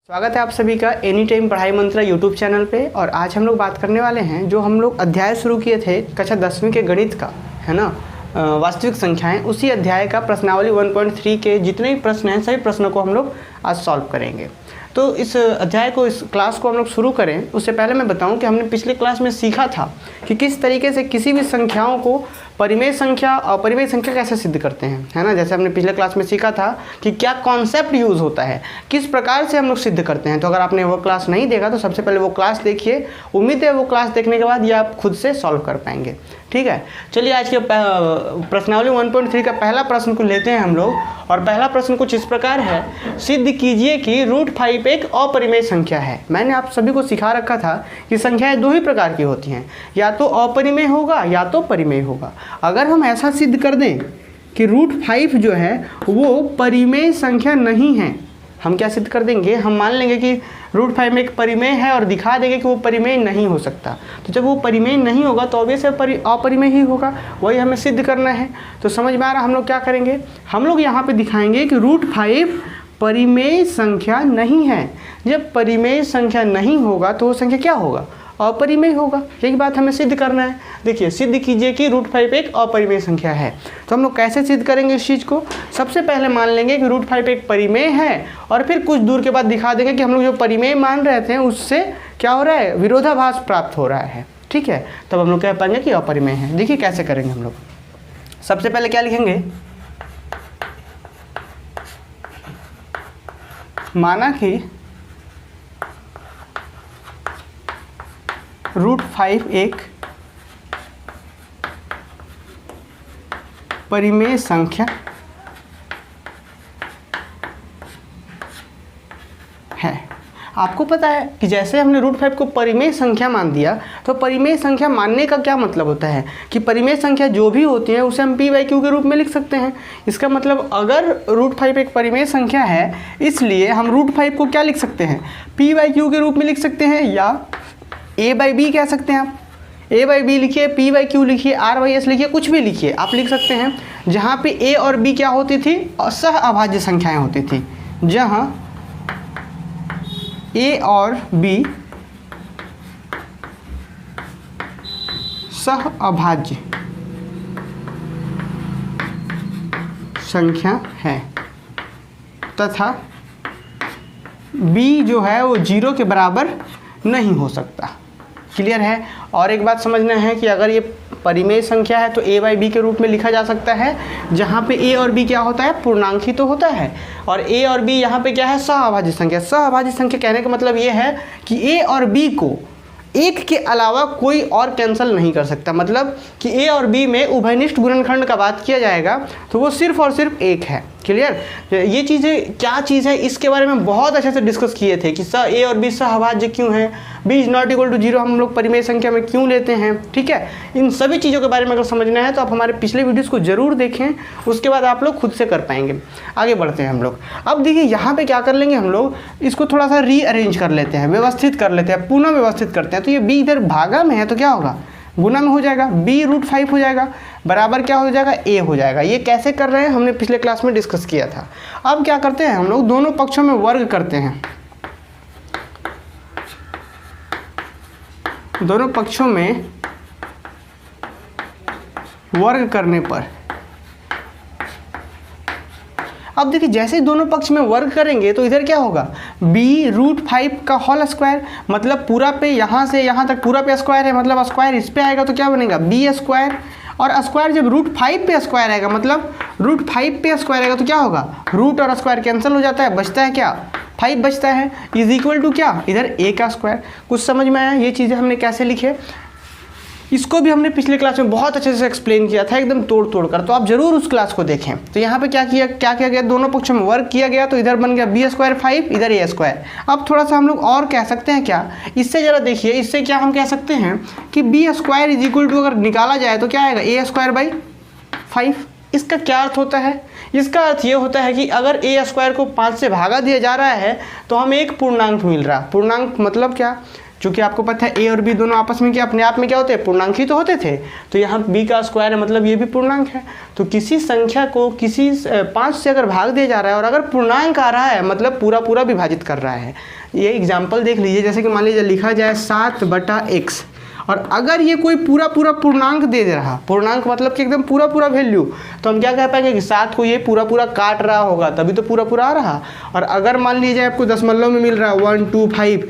स्वागत है आप सभी का एनी टाइम पढ़ाई मंत्रा यूट्यूब चैनल पे। और आज हम लोग बात करने वाले हैं जो हम लोग अध्याय शुरू किए थे कक्षा 10वीं के गणित का, है ना, वास्तविक संख्याएं। उसी अध्याय का प्रश्नावली 1.3 के जितने भी प्रश्न हैं सभी प्रश्नों को हम लोग आज सॉल्व करेंगे। तो इस अध्याय को, इस क्लास को हम लोग शुरू करें उससे पहले मैं बताऊं कि हमने पिछले क्लास में सीखा था कि किस तरीके से किसी भी संख्याओं को परिमेय संख्या और अपरिमेय संख्या कैसे सिद्ध करते हैं, है ना। जैसे हमने पिछले क्लास में सीखा था कि क्या कॉन्सेप्ट यूज़ होता है, किस प्रकार से हम लोग सिद्ध करते हैं। तो अगर आपने वो क्लास नहीं देखा तो सबसे पहले वो क्लास देखिए। उम्मीद है वो क्लास देखने के बाद ये आप खुद से सॉल्व कर पाएंगे, ठीक है। चलिए आज के प्रश्नावली 1.3 का पहला प्रश्न को लेते हैं हम लोग। और पहला प्रश्न कुछ इस प्रकार है, सिद्ध कीजिए कि √5 एक अपरिमेय संख्या है। मैंने आप सभी को सिखा रखा था कि संख्याएं दो ही प्रकार की होती हैं, या तो अपरिमेय होगा या तो परिमेय होगा। अगर हम ऐसा सिद्ध कर दें कि √5 जो है वो परिमेय संख्या नहीं है, हम क्या सिद्ध कर देंगे, हम मान लेंगे कि √5 में एक परिमेय है और दिखा देंगे कि वो परिमेय नहीं हो सकता। तो जब वो परिमेय नहीं होगा तो ऑब्वियस अपरिमेय ही होगा, वही हमें सिद्ध करना है। तो समझ में आ रहा, हम लोग क्या करेंगे, हम लोग यहाँ पे दिखाएंगे कि √5 परिमेय संख्या नहीं है। जब परिमेय संख्या नहीं होगा तो वो संख्या क्या होगा, अपरिमेय होगा। यही बात हमें सिद्ध करना है। देखिए, सिद्ध कीजिए कि √5 एक अपरिमेय संख्या है। तो हम लोग कैसे सिद्ध करेंगे इस चीज़ को, सबसे पहले मान लेंगे कि √5 एक परिमेय है और फिर कुछ दूर के बाद दिखा देंगे कि हम लोग जो परिमेय मान रहे थे उससे क्या हो रहा है, विरोधाभास प्राप्त हो रहा है, ठीक है। तब हम लोग कह पाएंगे कि अपरिमेय है। देखिए कैसे करेंगे हम लोग। सबसे पहले क्या लिखेंगे, माना कि √5 एक परिमेय संख्या है। आपको पता है कि जैसे हमने √5 को परिमेय संख्या मान दिया, तो परिमेय संख्या मानने का क्या मतलब होता है कि परिमेय संख्या जो भी होती है उसे हम p/q के रूप में लिख सकते हैं। इसका मतलब अगर √5 एक परिमेय संख्या है, इसलिए हम √5 को क्या लिख सकते हैं, p/q के रूप में लिख सकते हैं, या a/b कह सकते हैं। आप a/b लिखिए, p/q लिखिए, r/s लिखिए, कुछ भी लिखिए, आप लिख सकते हैं। जहाँ पे a और b क्या होती थी, सह अभाज्य संख्याएं होती थी। जहाँ a और b सह अभाज्य संख्या है तथा b जो है वो 0 के बराबर नहीं हो सकता। क्लियर है। और एक बात समझना है कि अगर ये परिमेय संख्या है तो a/b के रूप में लिखा जा सकता है, जहाँ पे a और b क्या होता है, पूर्णांक ही तो होता है। और a और b यहाँ पे क्या है, सहअभाज्य संख्या। सहअभाज्य संख्या कहने का मतलब ये है कि a और b को एक के अलावा कोई और कैंसिल नहीं कर सकता। मतलब कि a और b में उभयनिष्ठ गुणनखंड का बात किया जाएगा तो वो सिर्फ और सिर्फ एक है। क्लियर। ये चीज़ें क्या चीज़ है, इसके बारे में बहुत अच्छे से डिस्कस किए थे कि a और b सहअभाज्य क्यों है, b ≠ 0 हम लोग परिमेय संख्या में क्यों लेते हैं, ठीक है। इन सभी चीज़ों के बारे में अगर समझना है तो आप हमारे पिछले वीडियोस को ज़रूर देखें, उसके बाद आप लोग खुद से कर पाएंगे। आगे बढ़ते हैं हम लोग। अब देखिए यहाँ पे क्या कर लेंगे, हम लोग इसको थोड़ा सा रीअरेंज कर लेते हैं, व्यवस्थित कर लेते हैं, पुनः व्यवस्थित करते हैं। तो ये b इधर भागा में है तो क्या होगा, गुना में हो जाएगा, b √5 हो जाएगा, बराबर क्या हो जाएगा, a हो जाएगा। ये कैसे कर रहे हैं हमने पिछले क्लास में डिस्कस किया था। अब क्या करते हैं हम लोग, दोनों पक्षों में वर्ग करते हैं। दोनों पक्षों में वर्ग करने पर अब देखिए, जैसे ही दोनों पक्ष में वर्ग करेंगे तो इधर क्या होगा, b √5 का होल स्क्वायर, मतलब पूरा पे यहाँ से यहाँ तक पूरा पे स्क्वायर है, मतलब स्क्वायर इस पे आएगा तो क्या बनेगा, b स्क्वायर। और स्क्वायर जब √5 पे स्क्वायर आएगा, मतलब √5 पे स्क्वायर आएगा तो क्या होगा, रूट और स्क्वायर कैंसिल हो जाता है, बचता है क्या, 5 बचता है, इज इक्वल टू क्या, इधर a का स्क्वायर। कुछ समझ में आया, ये चीज़ें हमने कैसे लिखे, इसको भी हमने पिछले क्लास में बहुत अच्छे से एक्सप्लेन किया था, एकदम तोड़ तोड़ कर। तो आप जरूर उस क्लास को देखें। तो यहाँ पे क्या किया गया, दोनों पक्षों में वर्ग किया गया, तो इधर बन गया b स्क्वायर 5, इधर a स्क्वायर। अब थोड़ा सा हम लोग और कह सकते हैं क्या, इससे ज़रा देखिए, इससे क्या हम कह सकते हैं कि b square is equal to अगर निकाला जाए तो क्या आएगा, a स्क्वायर बाई 5। इसका क्या अर्थ होता है, इसका अर्थ ये होता है कि अगर a स्क्वायर को 5 से भागा दिया जा रहा है तो हमें एक पूर्णांक मिल रहा है। पूर्णांक मतलब क्या, चूँकि आपको पता है ए और बी दोनों आपस में क्या अपने आप में क्या होते हैं, पूर्णांक ही तो होते थे। तो यहाँ बी का स्क्वायर है मतलब ये भी पूर्णांक है। तो किसी संख्या को किसी 5 से अगर भाग दिया जा रहा है और अगर पूर्णांक आ रहा है मतलब पूरा पूरा विभाजित कर रहा है। ये एग्जाम्पल देख लीजिए, जैसे कि मान लीजिए लिखा जाए 7/x और अगर ये कोई पूरा पूरा पूर्णांक दे रहा, पूर्णांक मतलब कि एकदम पूरा पूरा वैल्यू, तो हम क्या कह पाएंगे कि 7 को ये पूरा पूरा काट रहा होगा तभी तो पूरा पूरा आ रहा। और अगर मान लीजिए आपको दशमलव में मिल रहा है 1 2 5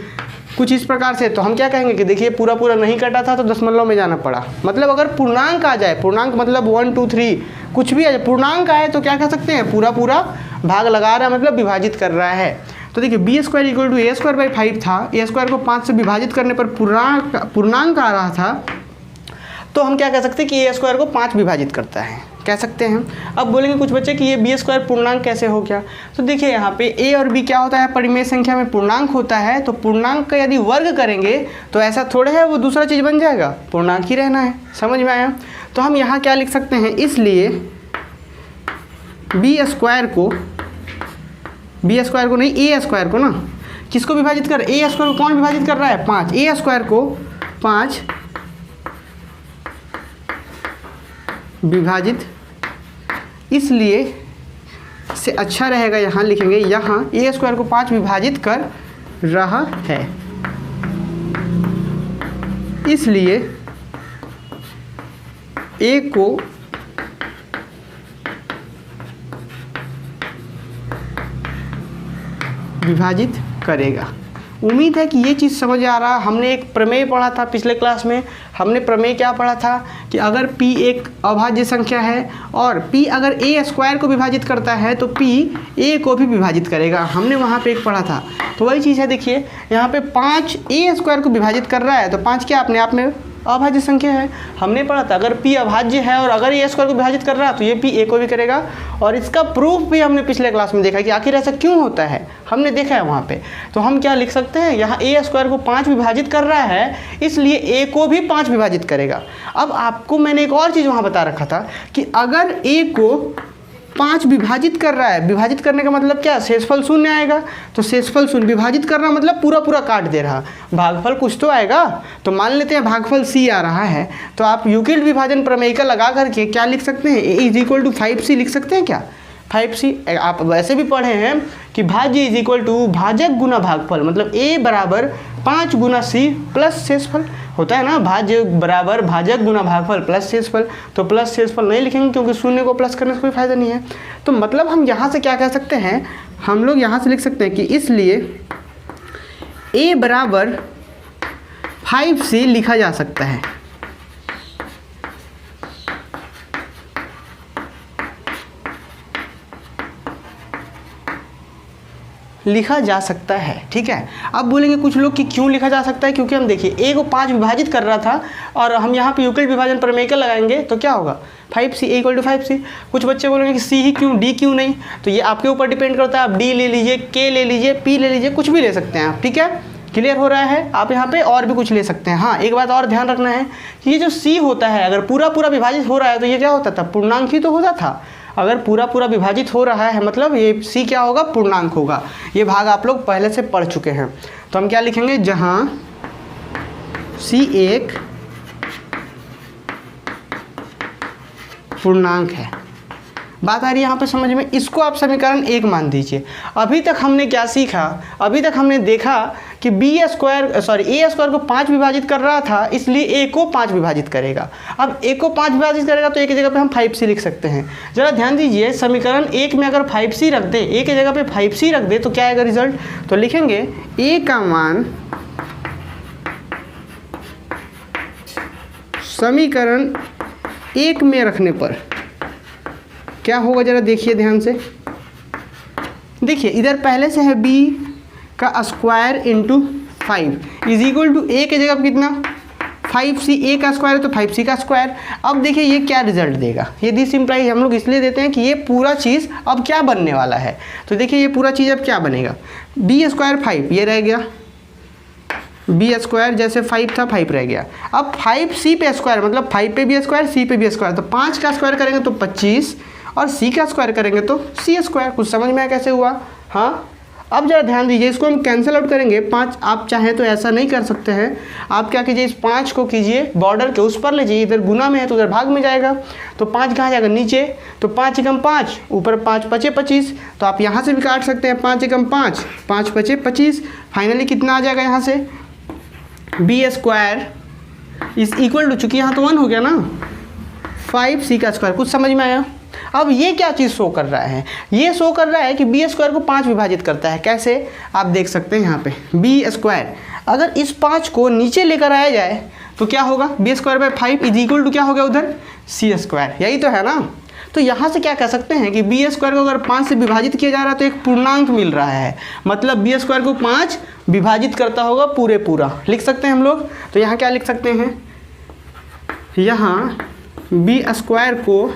कुछ इस प्रकार से, तो हम क्या कहेंगे कि देखिए पूरा पूरा नहीं कटा था तो दशमलव में जाना पड़ा। मतलब अगर पूर्णांक आ जाए, पूर्णांक मतलब 1 2 3 कुछ भी आ जाए, पूर्णांक आए तो क्या कह सकते हैं, पूरा पूरा भाग लगा रहा है मतलब विभाजित कर रहा है। तो देखिए b square equal to a square by 5 था, ए स्क्वायर को 5 से विभाजित करने पर पूर्णांक आ रहा था, तो हम क्या कह सकते हैं कि ए स्क्वायर को 5 विभाजित करता है, कह सकते हैं। अब बोलेंगे कुछ बच्चे कि ये बी स्क्वायर पूर्णांक कैसे हो गया। तो देखिए यहाँ पे ए और बी क्या होता है, परिमेय संख्या में पूर्णांक होता है। तो पूर्णांक का यदि वर्ग करेंगे तो ऐसा थोड़े है वो दूसरा चीज़ बन जाएगा, पूर्णांक ही रहना है। समझ में आया। तो हम यहाँ क्या लिख सकते हैं, इसलिए बी स्क्वायर को नहीं, ए स्क्वायर को ना, किसको विभाजित कर, ए स्क्वायर को कौन विभाजित कर रहा है, 5, ए स्क्वायर को 5 विभाजित, इसलिए से अच्छा रहेगा यहाँ लिखेंगे, यहाँ ए स्क्वायर को 5 विभाजित कर रहा है, इसलिए ए को विभाजित करेगा। उम्मीद है कि ये चीज़ समझ आ रहा। हमने एक प्रमेय पढ़ा था पिछले क्लास में, हमने प्रमेय क्या पढ़ा था कि अगर p एक अभाज्य संख्या है और p अगर a स्क्वायर को विभाजित करता है तो p a को भी विभाजित करेगा। हमने वहाँ पे एक पढ़ा था। तो वही चीज़ है, देखिए यहाँ पे 5 a स्क्वायर को विभाजित कर रहा है, तो 5 क्या अपने आप में अभाज्य संख्या है। हमने पढ़ा था अगर p अभाज्य है और अगर a स्क्वायर को विभाजित कर रहा है तो ये p a को भी करेगा। और इसका प्रूफ भी हमने पिछले क्लास में देखा कि आखिर ऐसा क्यों होता है, हमने देखा है वहाँ पे। तो हम क्या लिख सकते हैं, यहाँ a स्क्वायर को 5 विभाजित कर रहा है इसलिए a को भी 5 विभाजित करेगा। अब आपको मैंने एक और चीज़ वहाँ बता रखा था कि अगर a को 5 विभाजित कर रहा है, विभाजित करने का मतलब क्या, शेषफल शून्य आएगा। तो शेषफल शून्य, विभाजित कर रहा मतलब पूरा पूरा काट दे रहा, भागफल कुछ तो आएगा। तो मान लेते हैं भागफल c आ रहा है, तो आप यूक्लिड विभाजन प्रमेय का लगा करके क्या लिख सकते हैं, a is equal to 5c लिख सकते हैं क्या, 5c। आप वैसे भी पढ़े हैं कि भाज्य इज इक्वल टू भाजक गुना भागफल, मतलब a बराबर 5 गुना c प्लस शेषफल होता है ना, भाज्य बराबर भाजक गुना भागफल प्लस शेषफल। तो प्लस शेषफल नहीं लिखेंगे क्योंकि शून्य को प्लस करने से कोई फायदा नहीं है। तो मतलब हम यहाँ से क्या कह सकते हैं, हम लोग यहाँ से लिख सकते हैं कि इसलिए a बराबर 5c लिखा जा सकता है। लिखा जा सकता है, ठीक है। अब बोलेंगे कुछ लोग कि क्यों लिखा जा सकता है, क्योंकि हम देखिए a को 5 विभाजित कर रहा था और हम यहाँ पे यूक्लिड विभाजन प्रमेय का लगाएंगे तो क्या होगा, 5c a equal to 5c। कुछ बच्चे बोलेंगे कि c ही क्यों, d क्यों नहीं, तो ये आपके ऊपर डिपेंड करता है। आप d ले लीजिए, k ले लीजिए, p ले लीजिए, कुछ भी ले सकते हैं आप, ठीक है। क्लियर हो रहा है। आप यहाँ पे और भी कुछ ले सकते हैं। हाँ, एक बात और ध्यान रखना है कि ये जो c होता है अगर पूरा पूरा विभाजित हो रहा है तो ये क्या होता था, पूर्णांक ही तो होता था। अगर पूरा पूरा विभाजित हो रहा है मतलब ये c क्या होगा, पूर्णांक होगा। ये भाग आप लोग पहले से पढ़ चुके हैं। तो हम क्या लिखेंगे, जहाँ c एक पूर्णांक है। बात आ रही है यहाँ पे समझ में, इसको आप समीकरण 1 मान दीजिए। अभी तक हमने क्या सीखा, अभी तक हमने देखा कि a स्क्वायर को 5 विभाजित कर रहा था इसलिए a को 5 विभाजित करेगा। अब a को 5 विभाजित करेगा तो a की जगह पे हम 5c लिख सकते हैं। जरा ध्यान दीजिए, समीकरण 1 में अगर 5c रख दे, a की जगह पे 5c रख दे तो क्या आएगा रिजल्ट, तो लिखेंगे a का मान समीकरण 1 में रखने पर क्या होगा, जरा देखिए ध्यान से। देखिए इधर पहले से है b का square into 5 is equal to a की जगह कितना 5c, a का स्क्वायर है तो 5c का स्क्वायर। अब देखिए ये क्या रिजल्ट देगा, ये दिस इम्प्लाई हम लोग इसलिए देते हैं कि ये पूरा चीज़ अब क्या बनने वाला है। तो देखिए ये पूरा चीज़ अब क्या बनेगा, b स्क्वायर 5 ये रह गया, b स्क्वायर जैसे 5 था 5 रह गया। अब 5c पे स्क्वायर मतलब 5 पे भी स्क्वायर, c पे भी स्क्वायर, तो 5 का स्क्वायर करेंगे तो 25 और c का स्क्वायर करेंगे तो c स्क्वायर। कुछ समझ में आया कैसे हुआ। हाँ, अब जरा ध्यान दीजिए, इसको हम कैंसिल आउट करेंगे। 5 आप चाहें तो ऐसा नहीं कर सकते हैं, आप क्या कीजिए, इस 5 को कीजिए बॉर्डर के उस पर ले जाइए, इधर गुना में है तो उधर भाग में जाएगा, तो 5 कहाँ जाएगा, नीचे, तो 5 एकम 5, ऊपर 5 पचे 25, तो आप यहाँ से भी काट सकते हैं, 5 एकम 5, 5 पचे 25, फाइनली कितना आ जाएगा यहाँ से, b square is equal to, चूँकि यहाँ तो 1 हो गया ना, 5c का स्क्वायर। कुछ समझ में आया? अब ये क्या चीज़ शो कर रहा है, ये शो कर रहा है कि बी स्क्वायर को 5 विभाजित करता है। कैसे, आप देख सकते हैं यहाँ पे बी स्क्वायर, अगर इस 5 को नीचे लेकर आया जाए तो क्या होगा, b square by 5 is equal to क्या हो गया उधर, सी स्क्वायर, यही तो है ना। तो यहाँ से क्या कह सकते हैं कि बी स्क्वायर को अगर 5 से विभाजित किया जा रहा है तो एक पूर्णांक मिल रहा है, मतलब बी स्क्वायर को 5 विभाजित करता होगा पूरा, लिख सकते हैं हम लोग। तो यहाँ क्या लिख सकते हैं, यहाँ बी स्क्वायर को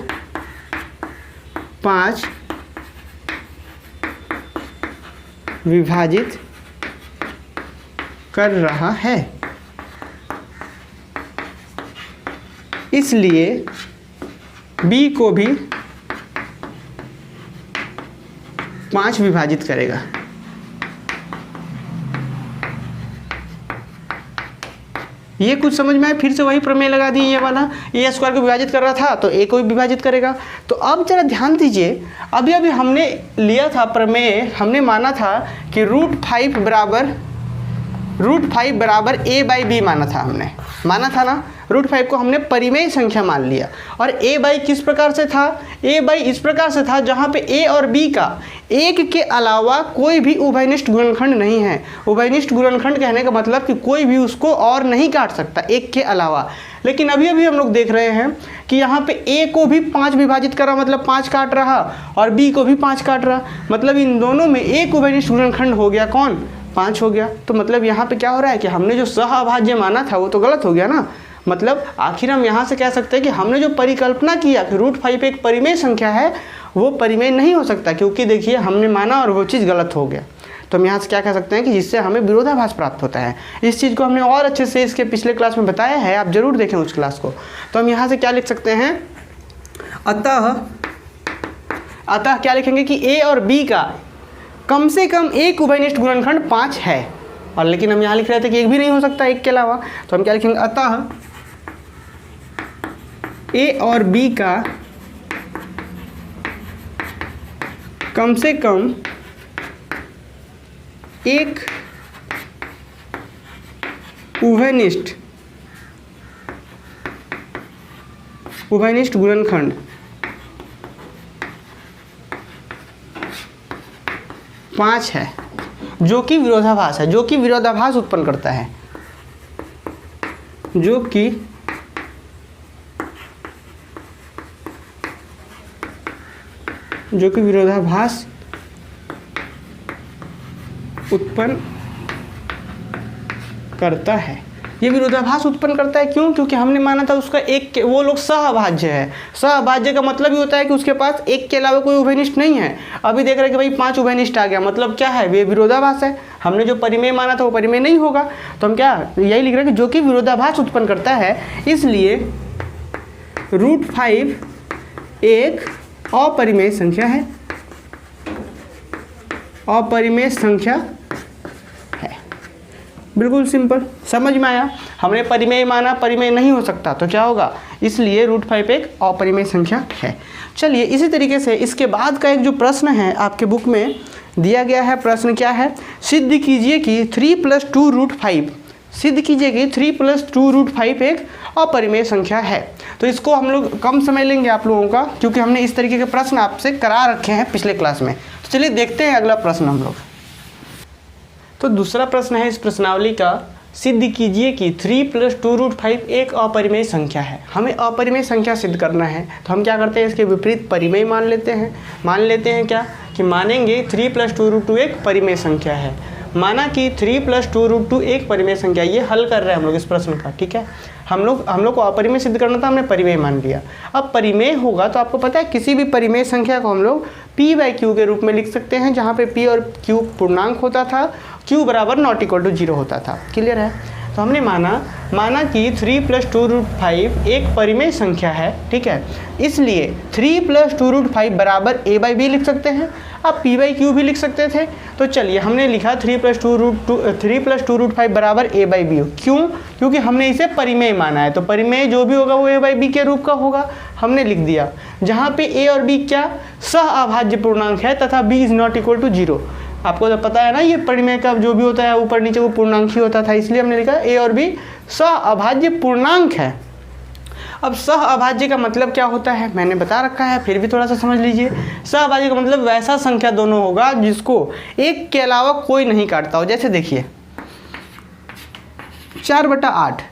5 विभाजित कर रहा है, इसलिए b को भी 5 विभाजित करेगा। ये कुछ समझ में आया? फिर से वही प्रमेय लगा दिए, ये वाला ए स्क्वायर को विभाजित कर रहा था तो ए को भी विभाजित करेगा। तो अब जरा ध्यान दीजिए, अभी हमने लिया था प्रमेय, हमने माना था कि √5 बराबर a बाई बी माना था, हमने माना था ना, √5 को हमने परिमेय संख्या मान लिया। और a बाई किस प्रकार से था, a बाई इस प्रकार से था जहाँ पे a और b का एक के अलावा कोई भी उभयनिष्ठ गुणनखंड नहीं है। उभयनिष्ठ गुणनखंड कहने का मतलब कि कोई भी उसको और नहीं काट सकता एक के अलावा। लेकिन अभी हम लोग देख रहे हैं कि यहाँ पे a को भी 5 विभाजित कर रहा, मतलब 5 काट रहा, और b को भी 5 काट रहा, मतलब इन दोनों में एक उभयनिष्ठ गुणनखंड हो गया, कौन, 5 हो गया। तो मतलब यहाँ पे क्या हो रहा है कि हमने जो सहअभाज्य माना था वो तो गलत हो गया ना। मतलब आखिर हम यहाँ से कह सकते हैं कि हमने जो परिकल्पना किया कि √5 एक परिमेय संख्या है, वो परिमेय नहीं हो सकता, क्योंकि देखिए हमने माना और वो चीज़ गलत हो गया। तो हम यहाँ से क्या कह सकते हैं कि जिससे हमें विरोधाभास प्राप्त होता है। इस चीज़ को हमने और अच्छे से इसके पिछले क्लास में बताया है, आप जरूर देखें उस क्लास को। तो हम यहाँ से क्या लिख सकते हैं, अतः क्या लिखेंगे कि a और b का कम से कम एक उभयनिष्ठ गुणनखंड 5 है। और लेकिन हम यहाँ लिख रहे थे कि एक भी नहीं हो सकता एक के अलावा, तो हम क्या लिखेंगे, अतः a और b का कम से कम एक उभयनिष्ठ गुणनखंड 5 है, जो कि विरोधाभास है, जो कि विरोधाभास उत्पन्न करता है, जो कि विरोधाभास उत्पन्न करता है। ये विरोधाभास उत्पन्न करता है क्यों? क्योंकि हमने माना था उसका एक के, वो लोग सहअभाज्य है। सहअभाज्य का मतलब ही होता है कि उसके पास एक के अलावा कोई उभयनिष्ठ नहीं है। अभी देख रहे हैं कि भाई 5 उभयनिष्ठ आ गया, मतलब क्या है, वे विरोधाभास है। हमने जो परिमेय माना था वो परिमेय नहीं होगा। तो हम क्या यही लिख रहे हैं कि जो कि विरोधाभास उत्पन्न करता है, इसलिए √5 एक अपरिमेय संख्या है, अपरिमेय संख्या है। बिल्कुल सिंपल, समझ में आया। हमने परिमेय माना, परिमेय नहीं हो सकता तो क्या होगा, इसलिए √5 एक अपरिमेय संख्या है। चलिए इसी तरीके से इसके बाद का एक जो प्रश्न है आपके बुक में दिया गया है, प्रश्न क्या है, सिद्ध कीजिए कि 3 + 2 √5, सिद्ध कीजिए कि 3 + 2 √5 एक अपरिमेय संख्या है। तो इसको हम लोग कम समय लेंगे आप लोगों का, क्योंकि हमने इस तरीके के प्रश्न आपसे करा रखे हैं पिछले क्लास में। तो चलिए देखते हैं अगला प्रश्न हम लोग। तो दूसरा प्रश्न है इस प्रश्नावली का, सिद्ध कीजिए कि 3 + 2 √5 एक अपरिमेय संख्या है। हमें अपरिमेय संख्या सिद्ध करना है, तो हम क्या करते हैं, इसके विपरीत परिमेय मान लेते हैं। मान लेते हैं क्या कि मानेंगे 3 + 2 √2 एक परिमेय संख्या है। माना कि 3 + 2 √2 एक परिमेय संख्या, ये हल कर रहे हैं हम लोग इस प्रश्न का, ठीक है। हम लोग को अपरिमेय सिद्ध करना था, हमने परिमेय मान लिया। अब परिमेय होगा तो आपको पता है किसी भी परिमेय संख्या को हम लोग p/q के रूप में लिख सकते हैं, जहाँ पे p और q पूर्णांक होता था, q = ≠ 0 होता था। क्लियर है। तो हमने माना कि 3 + 2√5 एक परिमेय संख्या है, ठीक है। इसलिए 3 + 2√5 बराबर a/b लिख सकते हैं। आप p/q भी लिख सकते थे। तो चलिए हमने लिखा 3 + 2√5 बराबर a/b। क्यों? क्योंकि हमने इसे परिमेय माना है, तो परिमेय जो भी होगा वो a/b के रूप का होगा, हमने लिख दिया। जहाँ पे a और b क्या सहअभाज्य पूर्णांक है तथा b is not equal to 0। आपको तो पता है ना, ये परिमेय का जो भी होता है ऊपर नीचे वो पूर्णांक ही होता था, इसलिए हमने लिखा a और b सहअभाज्य पूर्णांक है। अब सहअभाज्य का मतलब क्या होता है मैंने बता रखा है, फिर भी थोड़ा सा समझ लीजिए। सहअभाज्य का मतलब वैसा संख्या दोनों होगा जिसको एक के अलावा कोई नहीं काटता हो। जैसे देखिए 4/8,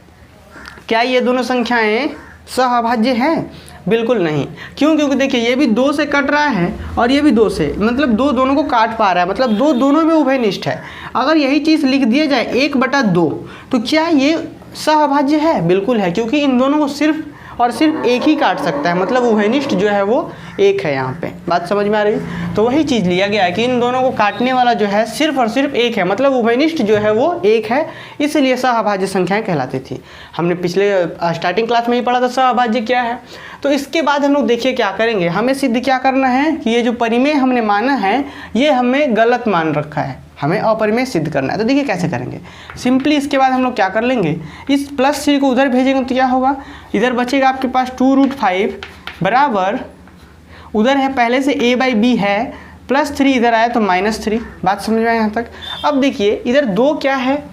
क्या ये दोनों संख्याएं सहअभाज्य हैं? बिल्कुल नहीं। क्यों? क्योंकि देखिए ये भी 2 से कट रहा है और ये भी 2 से, मतलब 2 दोनों को काट पा रहा है, मतलब 2 दोनों में उभयनिष्ठ है। अगर यही चीज़ लिख दिया जाए 1/2, तो क्या ये सहअभाज्य है? बिल्कुल है, क्योंकि इन दोनों को सिर्फ और सिर्फ एक ही काट सकता है, मतलब उभयनिष्ठ जो है वो एक है। यहाँ पे बात समझ में आ रही है? तो वही चीज़ लिया गया है कि इन दोनों को काटने वाला जो है सिर्फ और सिर्फ एक है, मतलब उभयनिष्ठ जो है वो एक है, इसलिए सहअभाज्य संख्याएं कहलाती थी। हमने पिछले स्टार्टिंग क्लास में ही पढ़ा था सहअभाज्य क्या है। तो इसके बाद हम लोग देखिए क्या करेंगे, हमें सिद्ध क्या करना है कि ये जो परिमेय हमने माना है ये हमें गलत मान रखा है, हमें अपरिमेय सिद्ध करना है। तो देखिए कैसे करेंगे। सिंपली इसके बाद हम लोग क्या कर लेंगे, इस +3 को उधर भेजेंगे तो क्या होगा, इधर बचेगा आपके पास 2√5 बराबर, उधर है पहले से a/b है, +3 इधर आया तो -3। बात समझ में आए यहाँ तक? अब देखिए इधर 2 क्या है,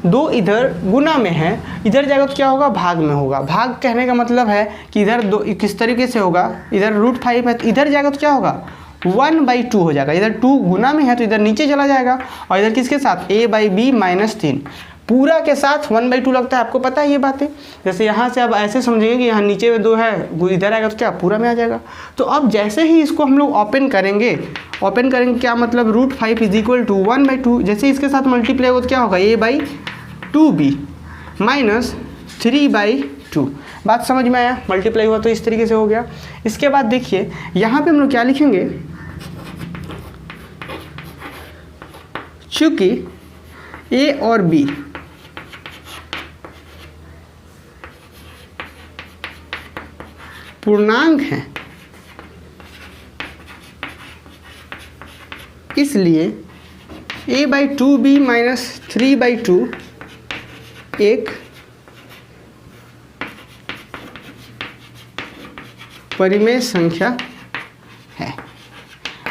2 इधर गुना में है, इधर जाएगा तो क्या होगा, भाग में होगा। भाग कहने का मतलब है कि इधर 2 किस तरीके से होगा, इधर √5 है, इधर जाएगा तो क्या होगा 1/2 हो जाएगा। इधर 2 गुना में है तो इधर नीचे चला जाएगा, और इधर किसके साथ a/b -3 पूरा के साथ 1/2 लगता है। आपको पता है ये बातें। जैसे यहाँ से अब ऐसे समझेंगे कि यहाँ नीचे में 2 है, इधर आएगा तो क्या पूरा में आ जाएगा। तो अब जैसे ही इसको हम लोग ओपन करेंगे क्या मतलब √5 = 1/2, जैसे इसके साथ मल्टीप्लाई हो तो क्या होगा a/2b -3/2। बात समझ में आया? मल्टीप्लाई हुआ तो इस तरीके से हो गया। इसके बाद देखिए यहाँ पे हम लोग क्या लिखेंगे, चूँकि a और b पूर्णांक हैं, इसलिए a/2b -3/2 एक परिमेय संख्या है।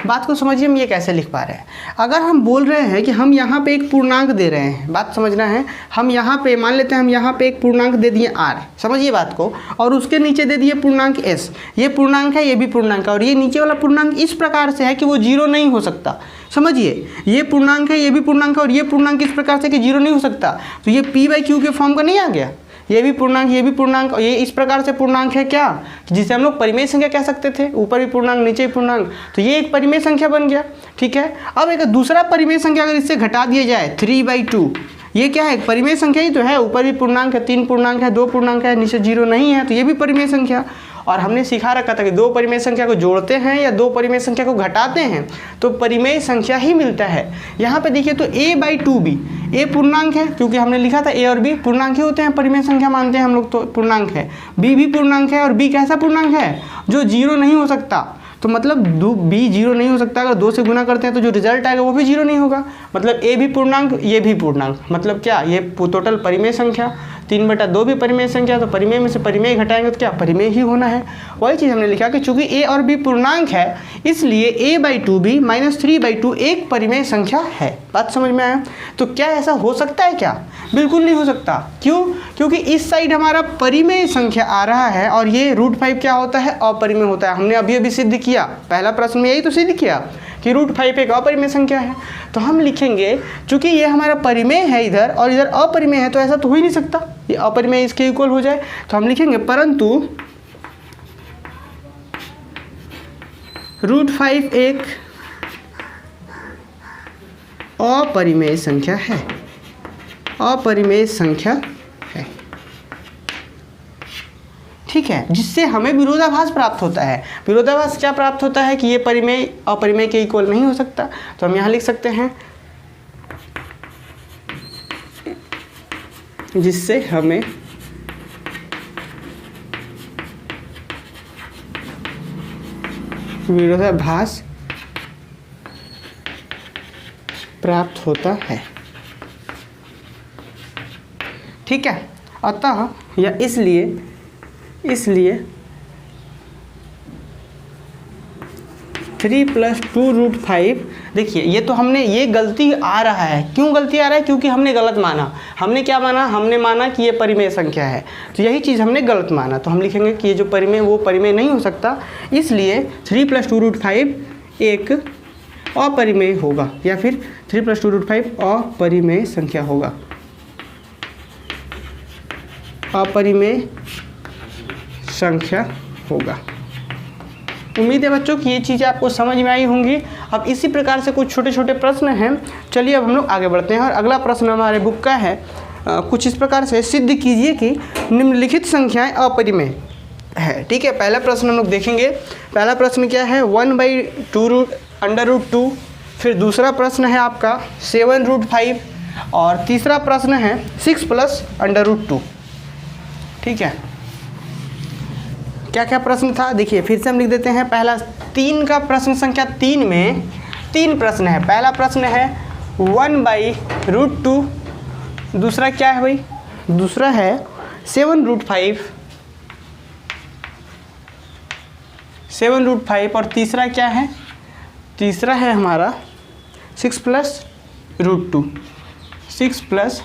बात को समझिए हम ये कैसे लिख पा रहे हैं। अगर हम बोल रहे हैं कि हम यहाँ पे एक पूर्णांक दे रहे हैं, बात समझना है, हम यहाँ पे मान लेते हैं हम यहाँ पे एक पूर्णांक दे दिए r, समझिए बात को, और उसके नीचे दे दिए पूर्णांक s। ये पूर्णांक है, ये भी पूर्णांक है, और ये नीचे वाला पूर्णांक इस प्रकार से है कि वो 0 नहीं हो सकता। समझिए ये पूर्णांक है, ये भी पूर्णांक है, और ये पूर्णांक इस प्रकार से कि 0 नहीं हो सकता। तो ये p/q के फॉर्म का नहीं आ गया, ये भी पूर्णांक, ये भी पूर्णांक, और ये इस प्रकार से पूर्णांक है क्या, जिसे हम लोग परिमेय संख्या कह सकते थे। ऊपर भी पूर्णांक नीचे भी पूर्णांक, तो ये एक परिमेय संख्या बन गया। ठीक है, अब एक दूसरा परिमेय संख्या अगर इससे घटा दिया जाए 3/2, ये क्या है, परिमेय संख्या ही तो है। ऊपर भी पूर्णांक है, 3 पूर्णांक है, 2 पूर्णांक है, नीचे 0 नहीं है, तो ये भी परिमेय संख्या। और हमने सिखा रखा था कि 2 परिमेय संख्या को जोड़ते हैं या 2 परिमेय संख्या को घटाते हैं तो परिमेय संख्या ही मिलता है। यहाँ पे देखिए तो a/2b, a पूर्णांक है क्योंकि हमने लिखा था a और b पूर्णांक ही होते हैं, परिमेय संख्या मानते हैं हम लोग, तो पूर्णांक है। b भी पूर्णांक है, और b कैसा पूर्णांक है, जो 0 नहीं हो सकता। तो मतलब b 0 नहीं हो सकता। अगर 2 से गुना करते हैं तो जो रिजल्ट आएगा वो भी 0 नहीं होगा। मतलब a भी पूर्णांक, ये भी पूर्णांक, मतलब क्या, ये टोटल परिमेय संख्या। 3/2 भी परिमेय संख्या, तो परिमेय में से परिमेय घटाएंगे तो क्या परिमेय ही होना है। वही चीज़ हमने लिखा कि चूंकि a और b पूर्णांक है इसलिए a/2b -3/2 एक परिमेय संख्या है। बात समझ में आया? तो क्या ऐसा हो सकता है क्या? बिल्कुल नहीं हो सकता। क्यों? क्योंकि इस साइड हमारा परिमेय संख्या आ रहा है और ये √5 क्या होता है, अपरिमेय होता है। हमने अभी सिद्ध किया, पहला प्रश्न में यही तो सिद्ध किया कि √5 एक अपरिमेय संख्या है। तो हम लिखेंगे चूंकि ये हमारा परिमेय है इधर और इधर अपरिमेय है, तो ऐसा तो हो ही नहीं सकता ये अपरिमेय इसके इक्वल हो जाए। तो हम लिखेंगे परंतु √5 एक अपरिमेय संख्या है, अपरिमेय संख्या है। ठीक है, जिससे हमें विरोधाभास प्राप्त होता है। विरोधाभास क्या प्राप्त होता है कि ये परिमेय अपरिमेय के इक्वल नहीं हो सकता। तो हम यहाँ लिख सकते हैं जिससे हमें विरोधाभास प्राप्त होता है। ठीक है, अतः या इसलिए 3 + 2√5। देखिए ये तो हमने, ये गलती आ रहा है, क्यों गलती आ रहा है? क्योंकि हमने गलत माना। हमने क्या माना? हमने माना कि ये परिमेय संख्या है, तो यही चीज़ हमने गलत माना। तो हम लिखेंगे कि ये जो परिमेय, वो परिमेय नहीं हो सकता, इसलिए 3 + 2√5 एक अपरिमेय होगा, या फिर 3 + 2√5 अपरिमेय संख्या होगा। अपरिमेय संख्या होगा। उम्मीद है बच्चों कि ये चीज़ें आपको समझ में आई होंगी। अब इसी प्रकार से कुछ छोटे छोटे प्रश्न हैं। चलिए अब हम लोग आगे बढ़ते हैं, और अगला प्रश्न हमारे बुक का है कुछ इस प्रकार से, सिद्ध कीजिए कि निम्नलिखित संख्याएं अपरिमेय है। ठीक है, पहला प्रश्न हम लोग देखेंगे। पहला प्रश्न क्या है? 1/2√2। फिर दूसरा प्रश्न है आपका 7√5, और तीसरा प्रश्न है 6 + √2। ठीक है, क्या क्या प्रश्न था देखिए, फिर से हम लिख देते हैं। पहला 3 का प्रश्न संख्या 3 में 3 प्रश्न है। पहला प्रश्न है 1/√2। दूसरा क्या है भाई? दूसरा है 7√5। और तीसरा क्या है? तीसरा है हमारा 6 + √2। 6 +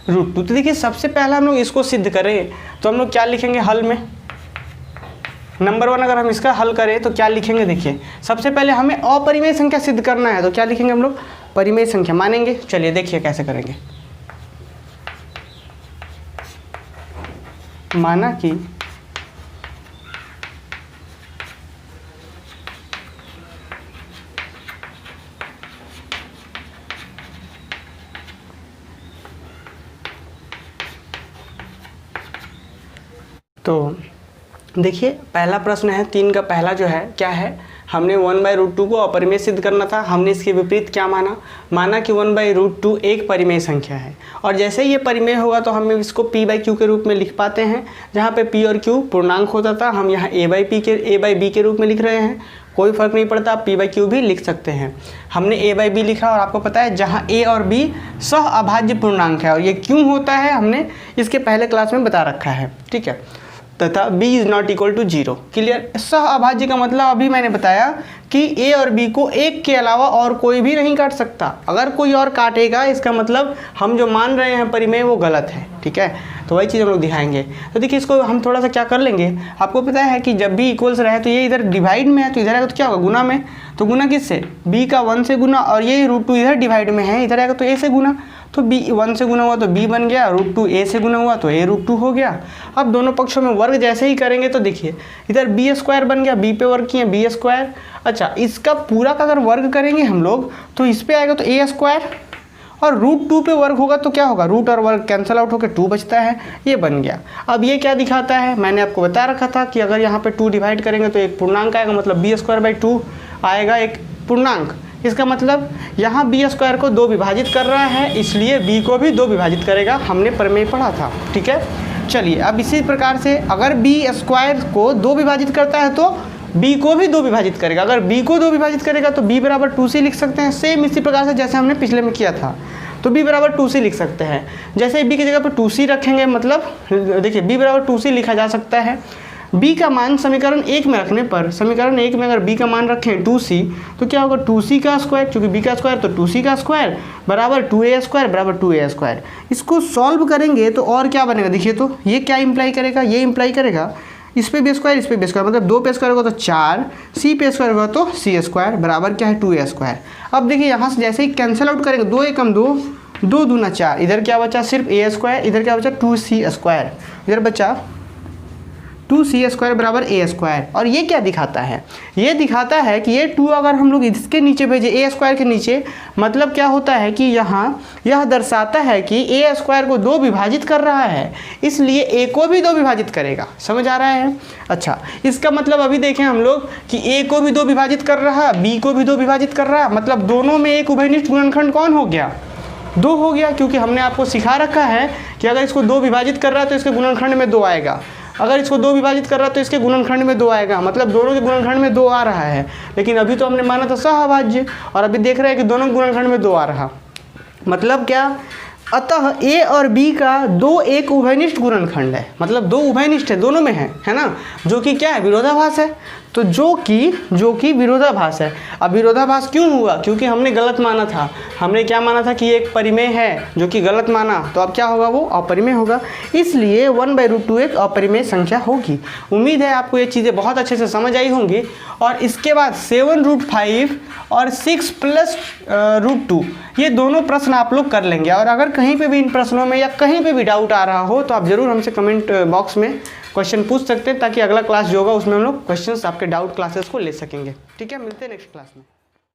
√2। तो देखिए सबसे पहला हम लोग इसको सिद्ध करें तो हम लोग क्या लिखेंगे हल में? नंबर 1 अगर हम इसका हल करें तो क्या लिखेंगे? देखिए सबसे पहले हमें अपरिमेय संख्या सिद्ध करना है, तो क्या लिखेंगे हम लोग? परिमेय संख्या मानेंगे। चलिए देखिए कैसे करेंगे। माना कि तो देखिए पहला प्रश्न है 3 का पहला जो है क्या है? हमने 1/√2 को अपरिमेय सिद्ध करना था। हमने इसके विपरीत क्या माना? माना कि 1/√2 एक परिमेय संख्या है, और जैसे ही ये परिमेय होगा तो हम इसको p/q के रूप में लिख पाते हैं। जहाँ पे p और q पूर्णांक होता था, हम यहाँ a/b के रूप में लिख रहे हैं। कोई फर्क नहीं पड़ता, आप p/q भी लिख सकते हैं। हमने a/b लिखा, और आपको पता है जहाँ a और b सह अभाज्य पूर्णांक है, और ये क्यों होता है हमने इसके पहले क्लास में बता रखा है। ठीक है, तथा b is not equal to 0। Clear? सह अभाज्य का मतलब अभी मैंने बताया कि a और b को एक के अलावा और कोई भी नहीं काट सकता। अगर कोई और काटेगा इसका मतलब हम जो मान रहे हैं परिमेय वो गलत है। ठीक है, तो वही चीज़ हम लोग दिखाएंगे। तो देखिए इसको हम थोड़ा सा क्या कर लेंगे, आपको पता है कि जब भी इक्वल्स रहे तो ये इधर डिवाइड में है, तो इधर आएगा तो क्या होगा? गुना में। तो गुना किससे? b का 1 से गुना, और ये √2 इधर डिवाइड में है, इधर आएगा तो a से गुना। तो b 1 से गुना हुआ तो b बन गया, √2 a से गुना हुआ तो a√2 हो गया। अब दोनों पक्षों में वर्ग जैसे ही करेंगे तो देखिए इधर b² बन गया, b पे वर्ग किए b²। अच्छा, इसका पूरा का अगर वर्ग करेंगे हम लोग तो इस पे आएगा तो a², और √2 पे वर्ग होगा तो क्या होगा? रूट और वर्ग कैंसिल आउट होकर 2 बचता है, ये बन गया। अब ये क्या दिखाता है? मैंने आपको बता रखा था कि अगर यहाँ पे 2 डिवाइड करेंगे तो एक पूर्णांक आएगा, मतलब b²/2 आएगा एक पूर्णांक। इसका मतलब यहाँ b² को 2 विभाजित कर रहा है, इसलिए b को भी 2 विभाजित करेगा। हमने प्रमेय पढ़ा था। ठीक है, चलिए अब इसी प्रकार से अगर b² को 2 विभाजित करता है तो b को भी 2 विभाजित करेगा। अगर b को 2 विभाजित करेगा तो b = 2c लिख सकते हैं। सेम इसी प्रकार से जैसे हमने पिछले में किया था, तो b = 2c लिख सकते हैं। जैसे b की जगह पर 2c रखेंगे, मतलब देखिए b = 2c लिखा जा सकता है। b का मान समीकरण 1 में रखने पर, समीकरण 1 में अगर b का मान रखें 2c तो क्या होगा? 2c का स्क्वायर, क्योंकि b का स्क्वायर तो 2c का स्क्वायर बराबर 2a² बराबर 2a²। इसको सॉल्व करेंगे तो और क्या बनेगा? देखिए तो ये क्या इंप्लाई करेगा? ये इंप्लाई करेगा इस पे b², इस पे b², मतलब 2 पे स्क्वायर होगा तो 4, c पे स्क्वायर होगा तो c² बराबर क्या है? 2a²। अब देखिए यहाँ से जैसे ही कैंसिल आउट करेंगे, 2 × 2 2 दूना 4, इधर क्या बचा? सिर्फ a², इधर क्या बचा? 2c², इधर बचा 2c² बराबर a²। और ये क्या दिखाता है? ये दिखाता है कि ये 2 अगर हम लोग इसके नीचे भेजे a² के नीचे, मतलब क्या होता है कि यहाँ यह दर्शाता है कि a² को 2 विभाजित कर रहा है, इसलिए a को भी 2 विभाजित करेगा। समझ आ रहा है? अच्छा, इसका मतलब अभी देखें हम लोग कि a को भी 2 विभाजित कर रहा है, b को भी 2 विभाजित कर रहा है, मतलब दोनों में एक उभयनिष्ठ गुणनखंड कौन हो गया? 2 हो गया, क्योंकि हमने आपको सिखा रखा है कि अगर इसको 2 विभाजित कर रहा है तो इसके गुणनखंड में 2 आएगा, अगर इसको 2 विभाजित कर रहा है तो इसके गुणनखंड में 2 आएगा, मतलब दोनों के गुणनखंड में 2 आ रहा है। लेकिन अभी तो हमने माना था सहअभाज्य, और अभी देख रहे हैं कि दोनों के गुणनखंड में 2 आ रहा, मतलब क्या, अतः A और B का 2 एक उभयनिष्ठ गुणनखंड है, मतलब 2 उभयनिष्ठ है, दोनों में है ना, जो कि क्या है, विरोधाभास है। तो जो कि विरोधाभास है। अब विरोधाभास क्यों हुआ, क्योंकि हमने गलत माना था, हमने क्या माना था कि एक परिमेय है, जो कि गलत माना, तो अब क्या होगा, वो अपरिमेय होगा, इसलिए 1/√2 एक अपरिमेय संख्या होगी। उम्मीद है आपको ये चीज़ें बहुत अच्छे से समझ आई होंगी। और इसके बाद 7√5 और 6 + √2 ये दोनों प्रश्न आप लोग कर लेंगे। और अगर कहीं पे भी इन प्रश्नों में या कहीं पे भी डाउट आ रहा हो तो आप ज़रूर हमसे कमेंट बॉक्स में क्वेश्चन पूछ सकते हैं, ताकि अगला क्लास जो होगा उसमें हम लोग क्वेश्चंस आपके डाउट क्लासेस को ले सकेंगे। ठीक है, मिलते हैं नेक्स्ट क्लास में।